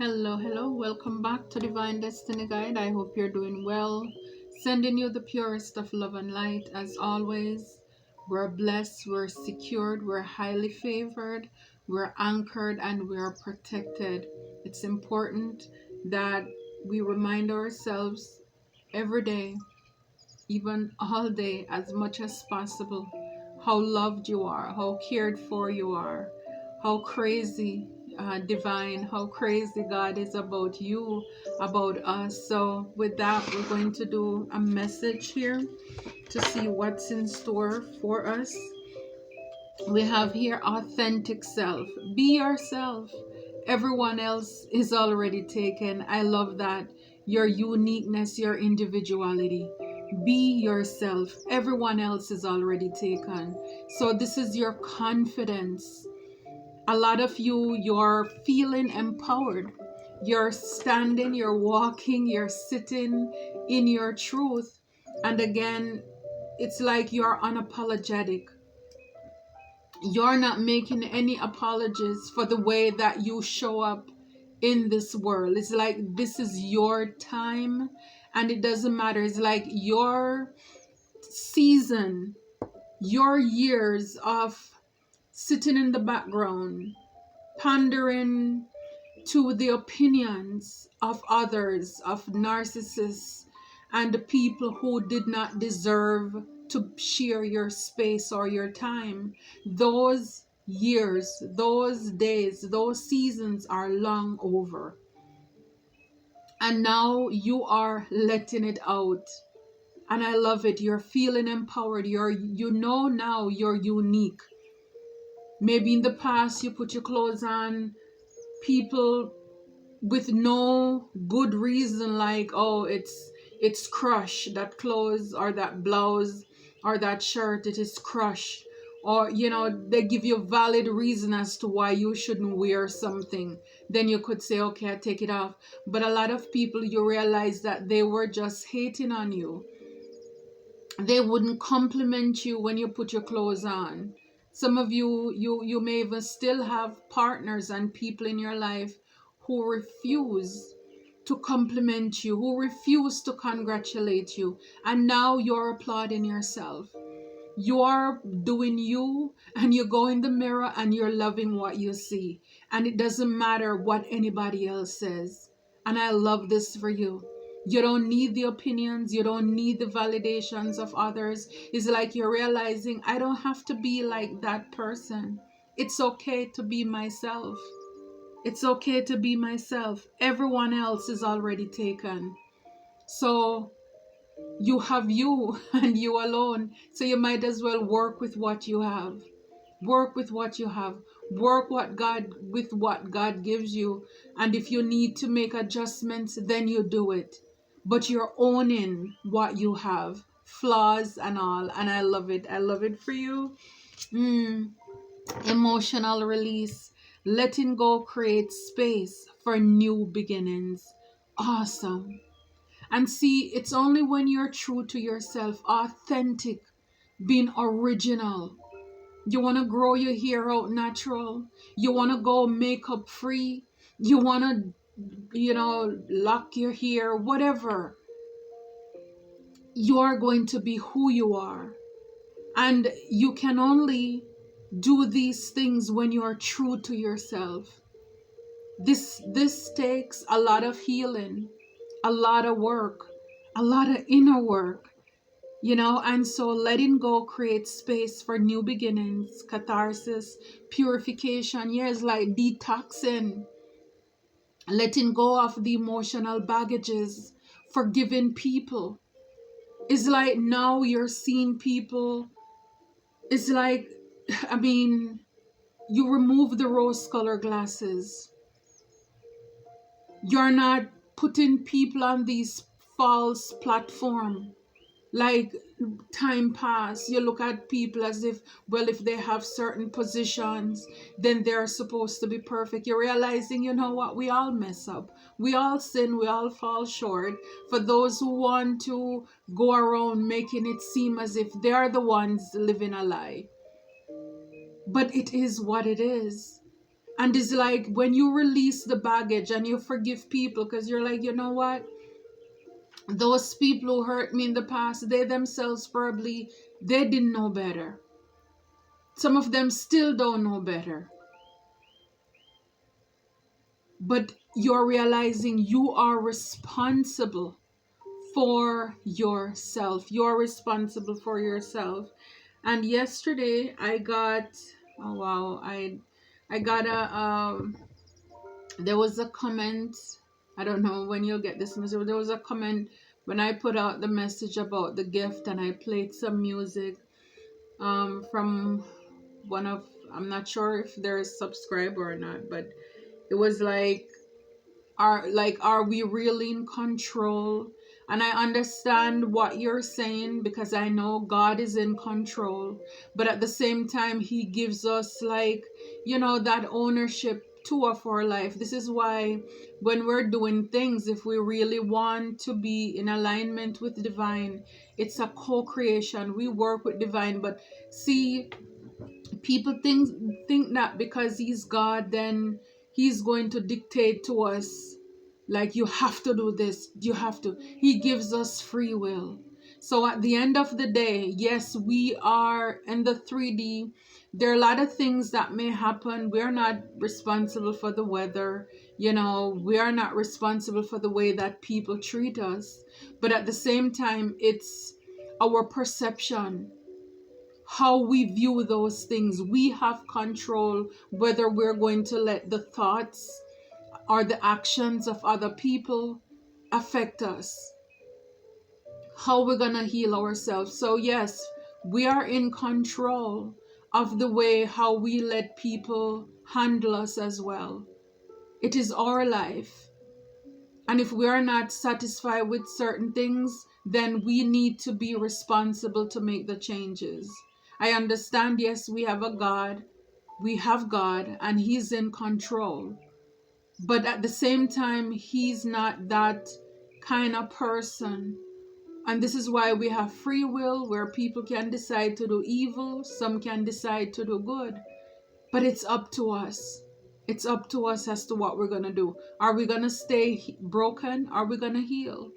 Hello. Welcome back to Divine Destiny Guide. I hope you're doing well. Sending you the purest of love and light as always. We're blessed, we're secured, we're highly favored, we're anchored, and we're protected. It's important that we remind ourselves every day, even all day, as much as possible, how loved you are, how cared for you are, how crazy, divine, how crazy God is about you, about us. So, with that, we're going to do a message here to see what's in store for us. We have here authentic self. Be yourself. Everyone else is already taken. I love that. Your uniqueness, your individuality. Be yourself. Everyone else is already taken. So this is your confidence. A lot of you're feeling empowered. You're standing, you're walking, you're sitting in your truth. And again, it's like you're unapologetic. You're not making any apologies for the way that you show up in this world. It's like this is your time and it doesn't matter. It's like your season, your years of sitting in the background, pondering to the opinions of others, of narcissists, and the people who did not deserve to share your space or your time. Those years, those days, those seasons are long over. And now you are letting it out. And I love it. You're feeling empowered. You know now you're unique. Maybe in the past you put your clothes on, people with no good reason, like, oh, it's crushed, that clothes or that blouse or that shirt, it is crushed, or they give you a valid reason as to why you shouldn't wear something. Then you could say, okay, I take it off. But a lot of people, you realize that they were just hating on you. They wouldn't compliment you when you put your clothes on. Some of you may even still have partners and people in your life who refuse to compliment you, who refuse to congratulate you, and now you're applauding yourself. You are doing you, and you go in the mirror and you're loving what you see, and it doesn't matter what anybody else says. And I love this for you. You don't need the opinions, you don't need the validations of others. It's like you're realizing, I don't have to be like that person. It's okay to be myself. It's okay to be myself. Everyone else is already taken. So you have you and you alone. So you might as well work with what you have. Work with what you have. Work with what God gives you. And if you need to make adjustments, then you do it. But you're owning what you have, flaws and all. And I love it. I love it for you. Emotional release. Letting go creates space for new beginnings. Awesome. And see, it's only when you're true to yourself, authentic, being original. You want to grow your hair out natural. You want to go makeup free. You want to, lock your hair, whatever. You are going to be who you are. And you can only do these things when you are true to yourself. This takes a lot of healing, a lot of work, a lot of inner work. And so letting go creates space for new beginnings, catharsis, purification. It's like detoxing, letting go of the emotional baggages, forgiving people. It's like now you're seeing people. It's like, you remove the rose colored glasses. You're not putting people on these false platform. Like, time pass, you look at people as if, well, if they have certain positions, then they're supposed to be perfect. You're realizing, you know what, we all mess up, we all sin, we all fall short. For those who want to go around making it seem as if they're the ones living a lie, but it is what it is. And it's like when you release the baggage and you forgive people, because you're like, you know what? Those people who hurt me in the past, they themselves probably, they didn't know better. Some of them still don't know better. But you're realizing you are responsible for yourself. You're responsible for yourself. And yesterday I got, oh wow, I got there was a comment. I don't know when you'll get this message. There was a comment when I put out the message about the gift, and I played some music from one of, I'm not sure if they're subscribed or not, but it was like, are we really in control? And I understand what you're saying, because I know God is in control, but at the same time he gives us, like, that ownership too of our life. This is why when we're doing things, if we really want to be in alignment with divine, it's a co-creation. We work with divine. But see, people think that because he's God, then he's going to dictate to us, like, you have to do this, you have to. He gives us free will. So at the end of the day, yes, we are in the 3D. There are a lot of things that may happen. We're not responsible for the weather. We are not responsible for the way that people treat us. But at the same time, it's our perception, how we view those things. We have control whether we're going to let the thoughts or the actions of other people affect us, how we're going to heal ourselves. So yes, we are in control of the way how we let people handle us as well. It is our life. And if we are not satisfied with certain things, then we need to be responsible to make the changes. I understand, yes, we have a God. We have God and he's in control. But at the same time, he's not that kind of person. And this is why we have free will, where people can decide to do evil, some can decide to do good. But it's up to us. It's up to us as to what we're going to do. Are we going to stay broken? Are we going to heal?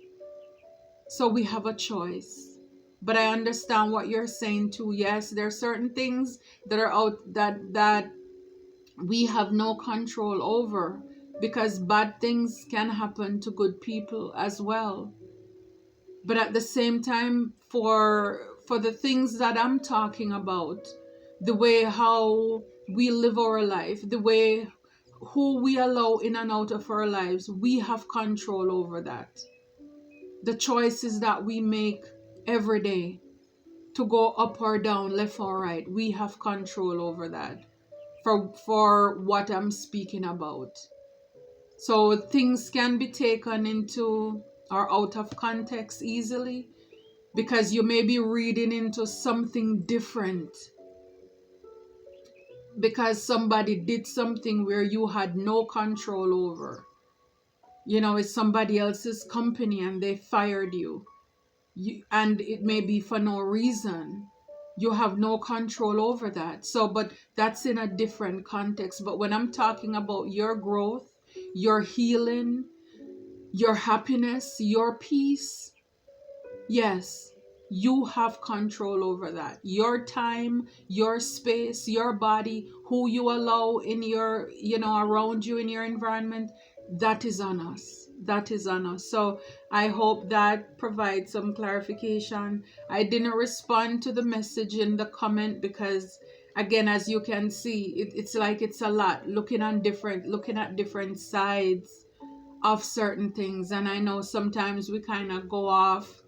So we have a choice. But I understand what you're saying too. Yes, there are certain things that are out that we have no control over, because bad things can happen to good people as well. But at the same time, for the things that I'm talking about, the way how we live our life, the way who we allow in and out of our lives, we have control over that. The choices that we make every day to go up or down, left or right, we have control over that, for what I'm speaking about. So things can be taken into or out of context easily, because you may be reading into something different because somebody did something where you had no control over. It's somebody else's company and they fired you. And it may be for no reason. You have no control over that. So, but that's in a different context. But when I'm talking about your growth, your healing, your happiness, your peace, yes, you have control over that. Your time, your space, your body, who you allow in your, around you in your environment, that is on us. That is on us. So I hope that provides some clarification. I didn't respond to the message in the comment because, again, as you can see, it's like it's a lot, looking at different sides of certain things. And I know sometimes we kind of go off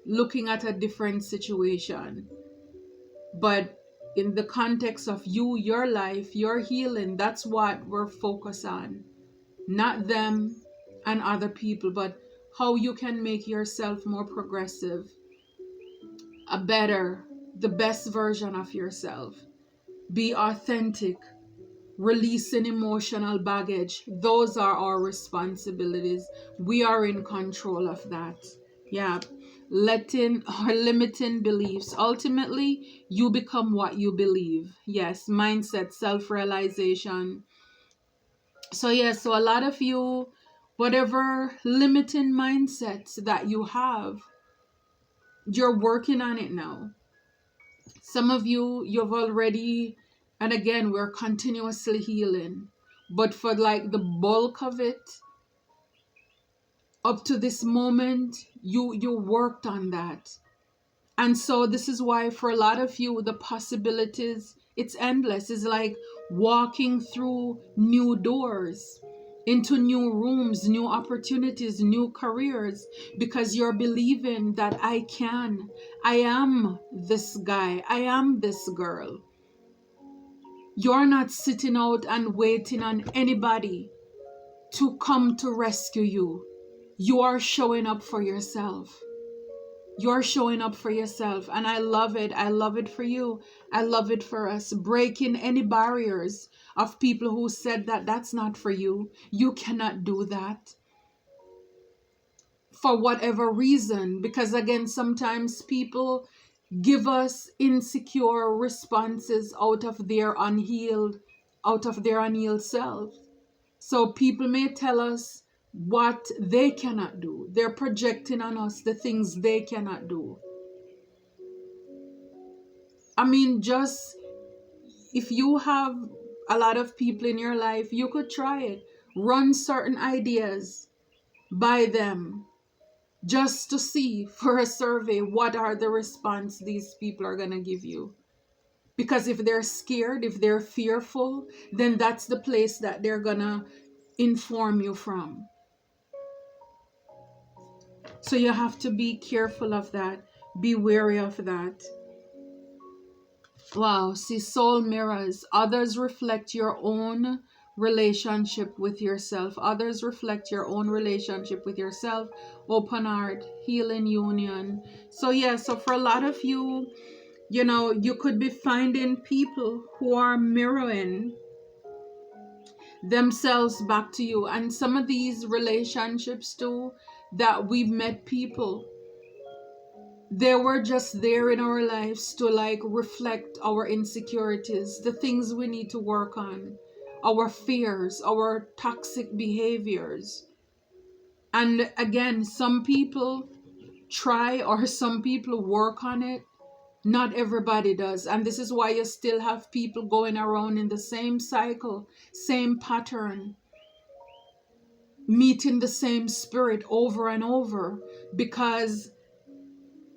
looking at a different situation. But in the context of you, your life, your healing, that's what we're focused on. Not them and other people, but how you can make yourself more progressive, the best version of yourself. Be authentic, releasing emotional baggage. Those are our responsibilities. We are in control of that. Yeah. Letting or limiting beliefs. Ultimately, you become what you believe. Yes, mindset, self-realization, So yeah, so a lot of you, whatever limiting mindsets that you have, you're working on it now. Some of you, you've already, and again, we're continuously healing. But for like the bulk of it, up to this moment, you worked on that. And so this is why for a lot of you, the possibilities, it's endless. It's like walking through new doors, into new rooms, new opportunities, new careers, because you're believing that I am this guy, I am this girl. You're not sitting out and waiting on anybody to come to rescue you. You are showing up for yourself. You're showing up for yourself. And I love it. I love it for you. I love it for us. Breaking any barriers of people who said that that's not for you. You cannot do that. For whatever reason. Because again, sometimes people give us insecure responses out of their unhealed self. So people may tell us what they cannot do. They're projecting on us the things they cannot do. I mean, just if you have a lot of people in your life, you could try it. Run certain ideas by them just to see for a survey what are the response these people are going to give you. Because if they're scared, if they're fearful, then that's the place that they're going to inform you from. So you have to be careful of that. Be wary of that. Wow, see, soul mirrors. Others reflect your own relationship with yourself. Others reflect your own relationship with yourself. Open heart, healing union. So yeah, so for a lot of you, you could be finding people who are mirroring themselves back to you. And some of these relationships too, that we've met people, they were just there in our lives to like reflect our insecurities, the things we need to work on, our fears, our toxic behaviors. And again, some people try or some people work on it. Not everybody does. And this is why you still have people going around in the same cycle, same pattern, meeting the same spirit over and over, because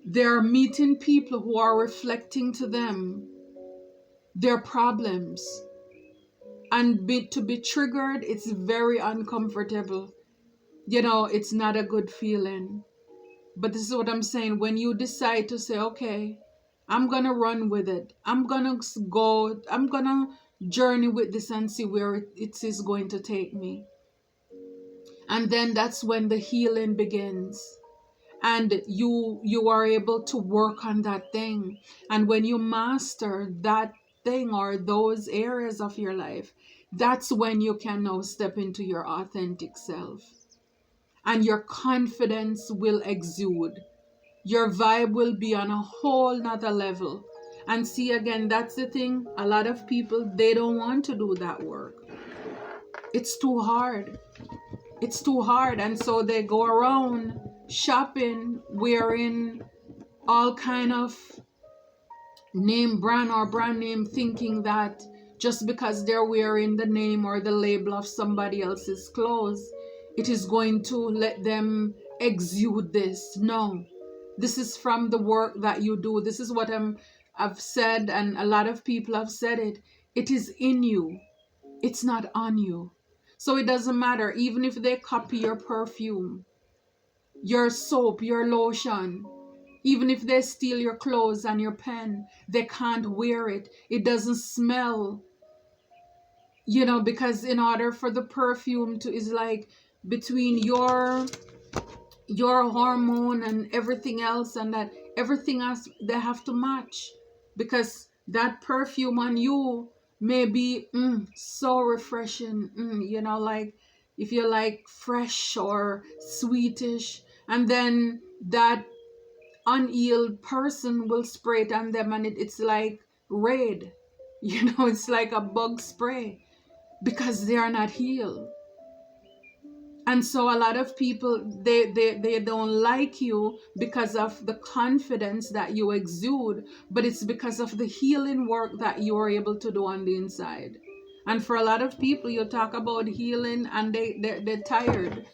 they're meeting people who are reflecting to them their problems. And to be triggered, it's very uncomfortable. It's not a good feeling. But this is what I'm saying. When you decide to say, okay, I'm going to run with it. I'm going to journey with this and see where it is going to take me. And then that's when the healing begins. And you are able to work on that thing. And when you master that thing or those areas of your life, that's when you can now step into your authentic self, and your confidence will exude. Your vibe will be on a whole nother level. And see, again, that's the thing, a lot of people, they don't want to do that work. It's too hard. It's too hard. And so they go around shopping, wearing all kind of name brand or brand name, thinking that just because they're wearing the name or the label of somebody else's clothes, it is going to let them exude this. No, this is from the work that you do. This is what I've said, and a lot of people have said it. It is in you. It's not on you. So it doesn't matter, even if they copy your perfume, your soap, your lotion, even if they steal your clothes and your pen, they can't wear it. It doesn't smell, because in order for the perfume to, is like between your hormone and everything else, and that everything else, they have to match, because that perfume on you may be so refreshing, like if you're like fresh or sweetish, and then that unhealed person will spray it on them, and it's like red, it's like a bug spray. because they are not healed. And so a lot of people, they don't like you because of the confidence that you exude, but it's because of the healing work that you are able to do on the inside. And for a lot of people, you talk about healing and they're tired.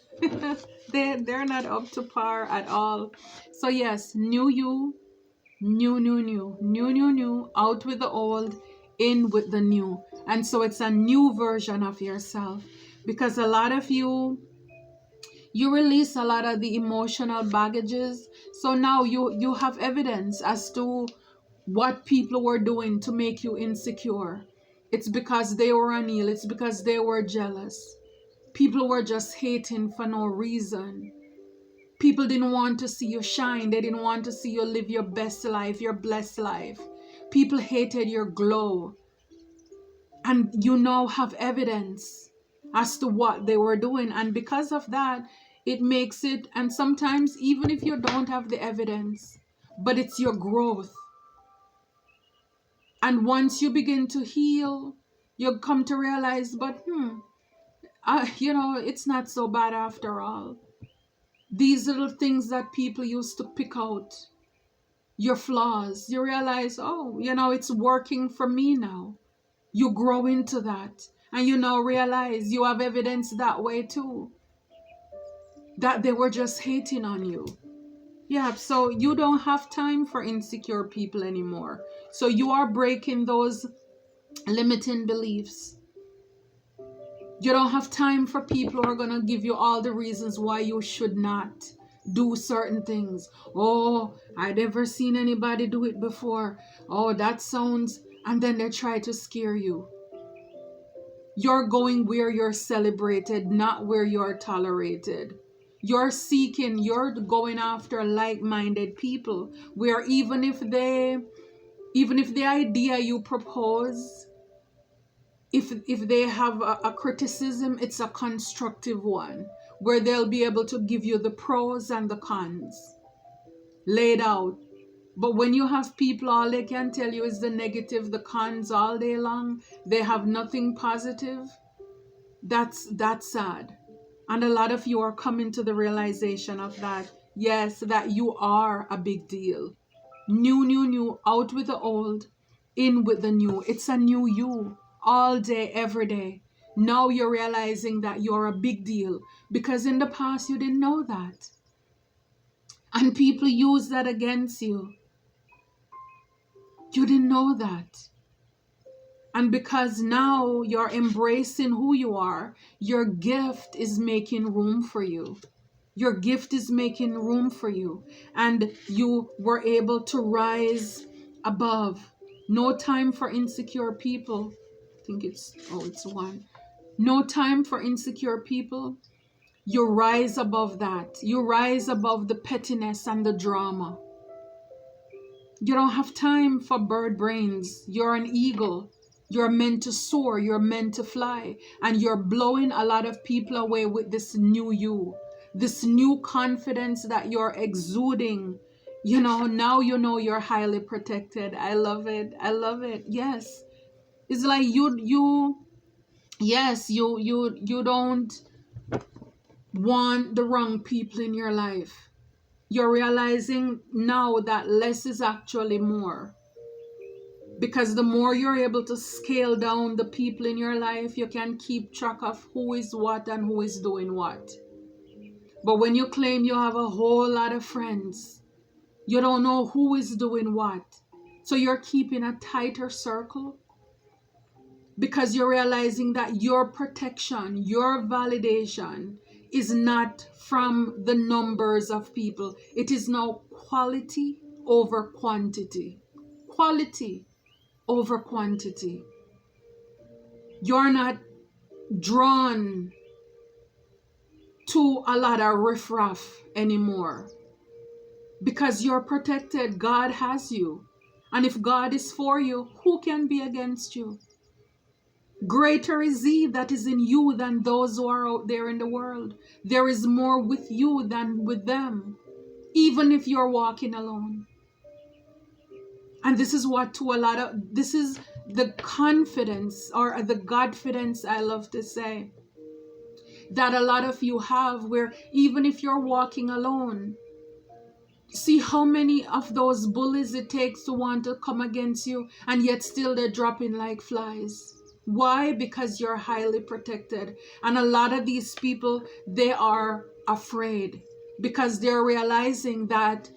They're not up to par at all. So yes, new you, new, out with the old, in with the new. And so it's a new version of yourself, because a lot of you release a lot of the emotional baggages. So now you have evidence as to what people were doing to make you insecure. It's because they were unhealed. It's because they were jealous. People were just hating for no reason. People didn't want to see you shine. They didn't want to see you live your best life, your blessed life. People hated your glow. And you now have evidence as to what they were doing. And because of that, it makes it, and sometimes even if you don't have the evidence, but it's your growth. And once you begin to heal, you come to realize, but it's not so bad after all. These little things that people used to pick out, your flaws, you realize, it's working for me now. You grow into that, and you now realize you have evidence that way too, that they were just hating on you. Yeah, so you don't have time for insecure people anymore. So you are breaking those limiting beliefs. You don't have time for people who are going to give you all the reasons why you should not do certain things. Oh, I've never seen anybody do it before. Oh, that sounds, and then they try to scare you. You're going where you're celebrated, not where you're tolerated. You're going after like-minded people, where even if the idea you propose, if they have a criticism, it's a constructive one, where they'll be able to give you the pros and the cons laid out. But when you have people, all they can tell you is the negative, the cons all day long, they have nothing positive. That's sad. And a lot of you are coming to the realization of that. Yes, that you are a big deal. New, out with the old, in with the new. It's a new you, all day, every day. Now you're realizing that you're a big deal, because in the past you didn't know that. And people use that against you. You didn't know that. And because now you're embracing who you are, your gift is making room for you. Your gift is making room for you. And you were able to rise above. No time for insecure people. I think it's one. No time for insecure people. You rise above that. You rise above the pettiness and the drama. You don't have time for bird brains. You're an eagle. You're meant to soar. You're meant to fly. And you're blowing a lot of people away with this new you. This new confidence that you're exuding. Now you're highly protected. I love it. I love it. Yes. It's like you don't want the wrong people in your life. You're realizing now that less is actually more. Because the more you're able to scale down the people in your life, you can keep track of who is what and who is doing what. But when you claim you have a whole lot of friends, you don't know who is doing what. So you're keeping a tighter circle, because you're realizing that your protection, your validation is not from the numbers of people. It is now quality over quantity. Quality over quantity. You're not drawn to a lot of riffraff anymore, because you're protected. God has you. And if God is for you, who can be against you? Greater is He that is in you than those who are out there in the world. There is more with you than with them, even if you're walking alone. And this is what this is the confidence, or the Godfidence, I love to say, that a lot of you have, where even if you're walking alone, see how many of those bullies it takes to want to come against you, and yet still they're dropping like flies. Why? Because you're highly protected. And a lot of these people, they are afraid because they're realizing that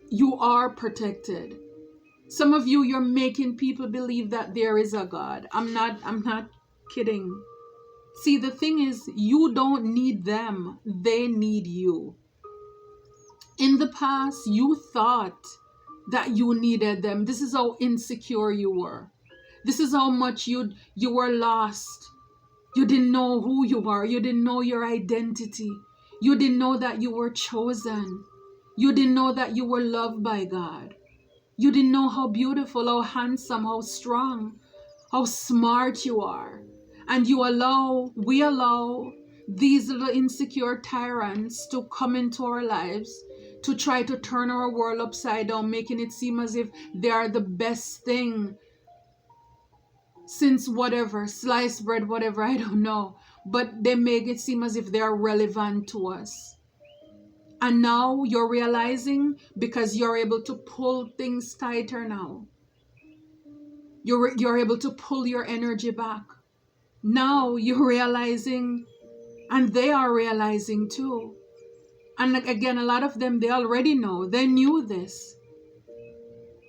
you are protected. Some of you, you're making people believe that there is a God. I'm not kidding. See, the thing is, you don't need them. They need you. In the past, you thought that you needed them. This is how insecure you were. This is how much you were lost. You didn't know who you are. You didn't know your identity. You didn't know that you were chosen. You didn't know that you were loved by God. You didn't know how beautiful, how handsome, how strong, how smart you are. And we allow these little insecure tyrants to come into our lives to try to turn our world upside down, making it seem as if they are the best thing since whatever, sliced bread, whatever, I don't know. But they make it seem as if they are relevant to us. And now you're realizing, because you're able to pull things tighter now. You're able to pull your energy back. Now you're realizing, and they are realizing too. And again, a lot of them, they already know. They knew this.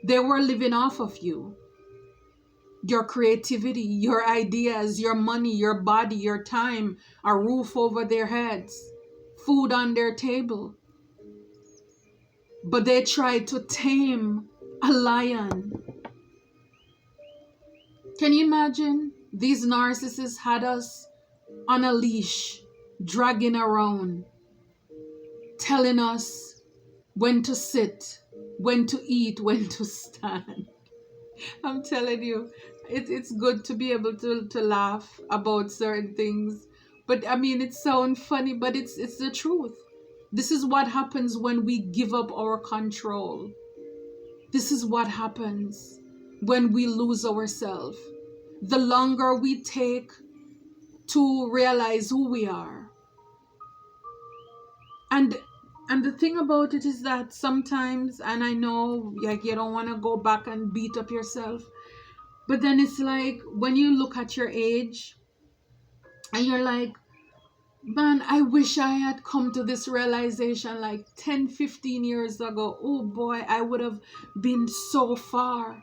They were living off of you. Your creativity, your ideas, your money, your body, your time, a roof over their heads, food on their table. But they tried to tame a lion. Can you imagine? These narcissists had us on a leash, dragging around, telling us when to sit, when to eat, when to stand. I'm telling you, it's good to be able to laugh about certain things. But I mean, it sounds funny, but it's the truth. This is what happens when we give up our control. This is what happens when we lose ourselves. The longer we take to realize who we are. And the thing about it is that sometimes, and I know like you don't want to go back and beat up yourself, but then it's like when you look at your age and you're like, man, I wish I had come to this realization like 10, 15 years ago. Oh boy, I would have been so far.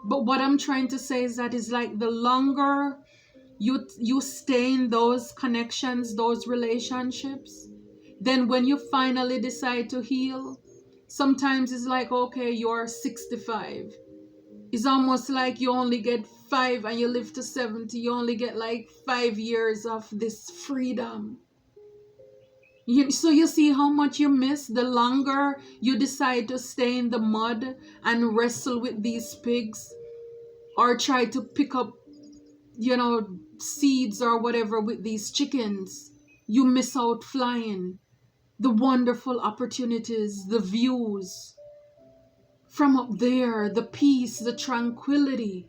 But what I'm trying to say is that it's like the longer you stay in those connections, those relationships, then when you finally decide to heal, sometimes it's like, okay, you're 65. It's almost like you only get 5 and you live to 70. You only get like 5 years of this freedom. So you see how much you miss the longer you decide to stay in the mud and wrestle with these pigs, or try to pick up, seeds or whatever with these chickens. You miss out flying. The wonderful opportunities, the views from up there, the peace, the tranquility.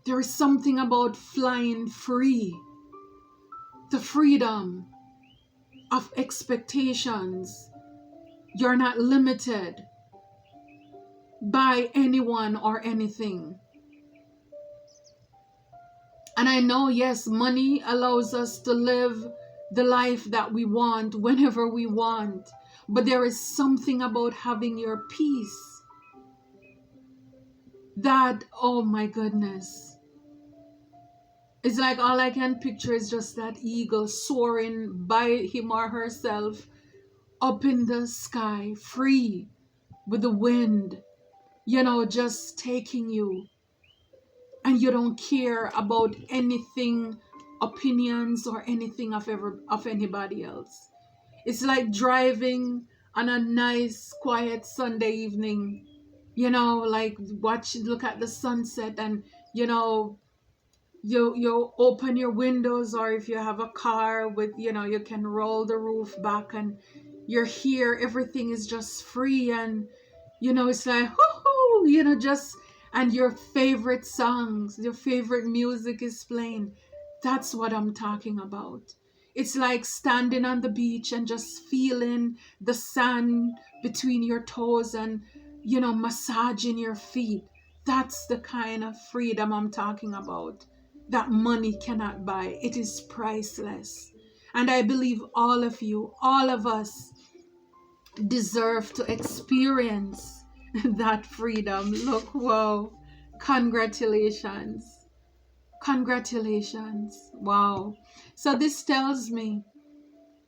There is something about flying free, the freedom of expectations. You're not limited by anyone or anything. And I know, yes, money allows us to live the life that we want whenever we want. But there is something about having your peace that, oh my goodness. It's like all I can picture is just that eagle soaring by him or herself up in the sky, free with the wind, just taking you. And you don't care about anything, opinions or anything of anybody else. It's like driving on a nice, quiet Sunday evening, like look at the sunset, and you open your windows, or if you have a car with, you can roll the roof back, and you're here. Everything is just free, and it's like, whoo, just and your favorite songs, your favorite music is playing. That's what I'm talking about. It's like standing on the beach and just feeling the sand between your toes and, massaging your feet. That's the kind of freedom I'm talking about that money cannot buy. It is priceless. And I believe all of you, all of us, deserve to experience that freedom. Look, wow. Congratulations. Congratulations. Wow. So this tells me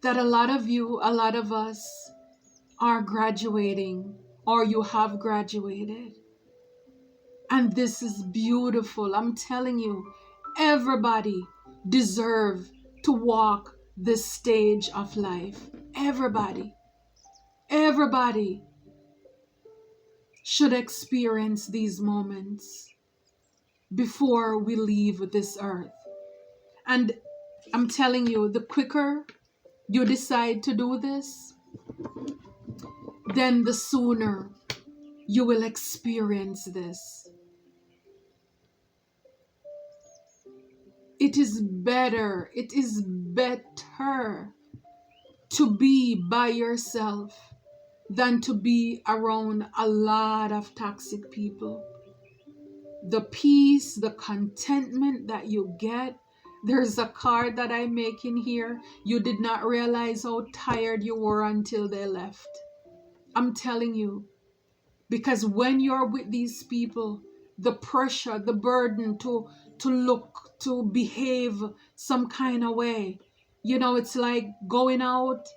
that a lot of you, a lot of us are graduating, or you have graduated. And this is beautiful. I'm telling you, everybody deserves to walk this stage of life. Everybody. Everybody should experience these moments before we leave this earth. And I'm telling you, the quicker you decide to do this, then the sooner you will experience this. It is better to be by yourself than to be around a lot of toxic people. The peace, the contentment that you get. There's a card that I make in here. You did not realize how tired you were until they left. I'm telling you, because when you're with these people, the pressure, the burden to look, to behave some kind of way, it's like going out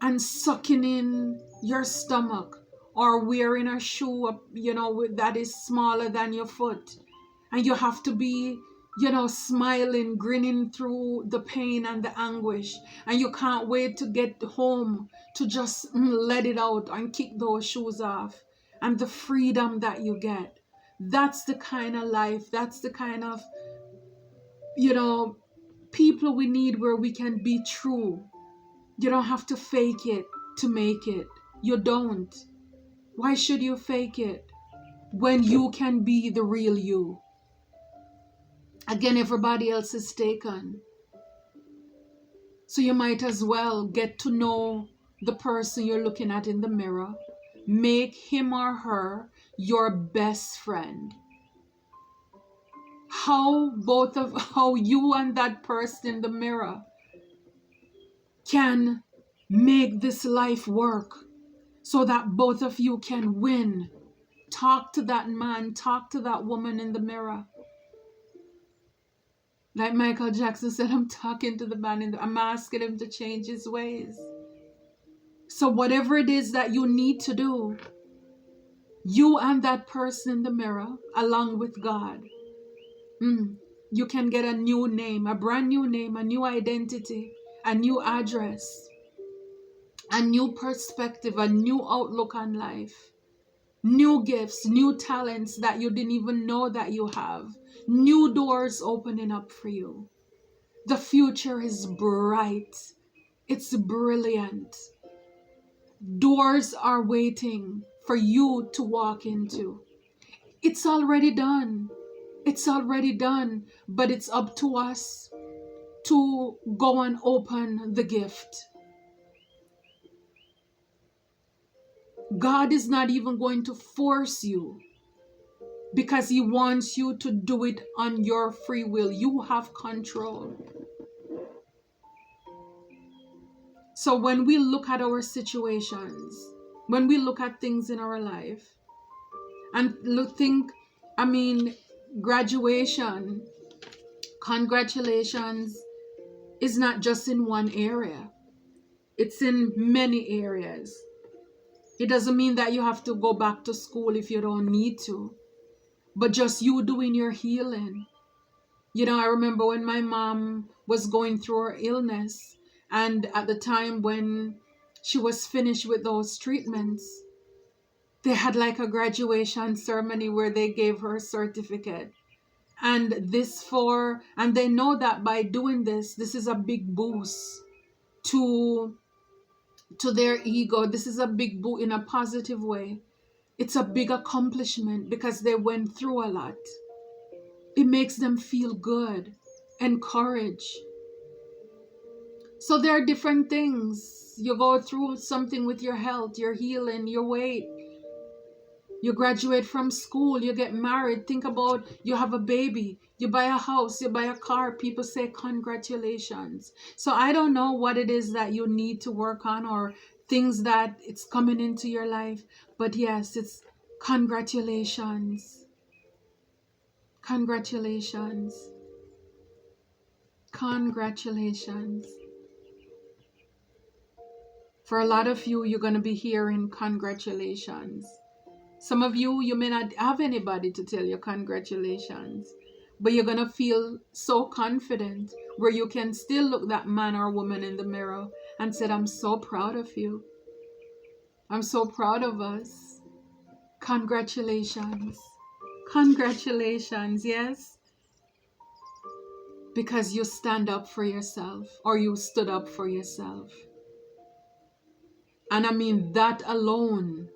and sucking in your stomach, or wearing a shoe, that is smaller than your foot. And you have to be, smiling, grinning through the pain and the anguish. And you can't wait to get home to just let it out and kick those shoes off. And the freedom that you get. That's the kind of life, that's the kind of, people we need, where we can be true. You don't have to fake it to make it. You don't. Why should you fake it when you can be the real you? Again, everybody else is taken. So you might as well get to know the person you're looking at in the mirror. Make him or her your best friend. How you and that person in the mirror can make this life work so that both of you can win. Talk to that man, talk to that woman in the mirror. Like Michael Jackson said, I'm talking to the man I'm asking him to change his ways. So whatever it is that you need to do, you and that person in the mirror, along with God, you can get a new name, a brand new name, a new identity, a new address, a new perspective, a new outlook on life, new gifts, new talents that you didn't even know that you have, new doors opening up for you. The future is bright. It's brilliant. Doors are waiting for you to walk into. It's already done. It's already done, but it's up to us to go and open the gift. God is not even going to force you, because He wants you to do it on your free will. You have control. So when we look at our situations, when we look at things in our life, and graduation, congratulations, is not just in one area. It's in many areas. It doesn't mean that you have to go back to school if you don't need to, but just you doing your healing. I remember when my mom was going through her illness, and at the time when she was finished with those treatments, they had like a graduation ceremony where they gave her a certificate. And they know that by doing this is a big boost to their ego. This is a big boost in a positive way. It's a big accomplishment because they went through a lot. It makes them feel good, encouraged. So there are different things. You go through something with your health, your healing, your weight. You graduate from school, you get married. Think about you have a baby, you buy a house, you buy a car. People say congratulations. So I don't know what it is that you need to work on or things that it's coming into your life. But yes, it's congratulations. Congratulations. Congratulations. For a lot of you, you're going to be hearing congratulations. Some of you, you may not have anybody to tell you congratulations, but you're going to feel so confident where you can still look that man or woman in the mirror and say, I'm so proud of you. I'm so proud of us. Congratulations. Congratulations, yes. Because you stand up for yourself or you stood up for yourself. And I mean that alone,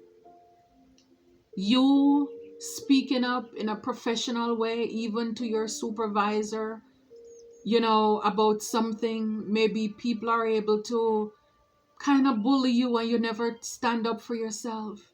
you speaking up in a professional way, even to your supervisor, about something, maybe people are able to kind of bully you and you never stand up for yourself.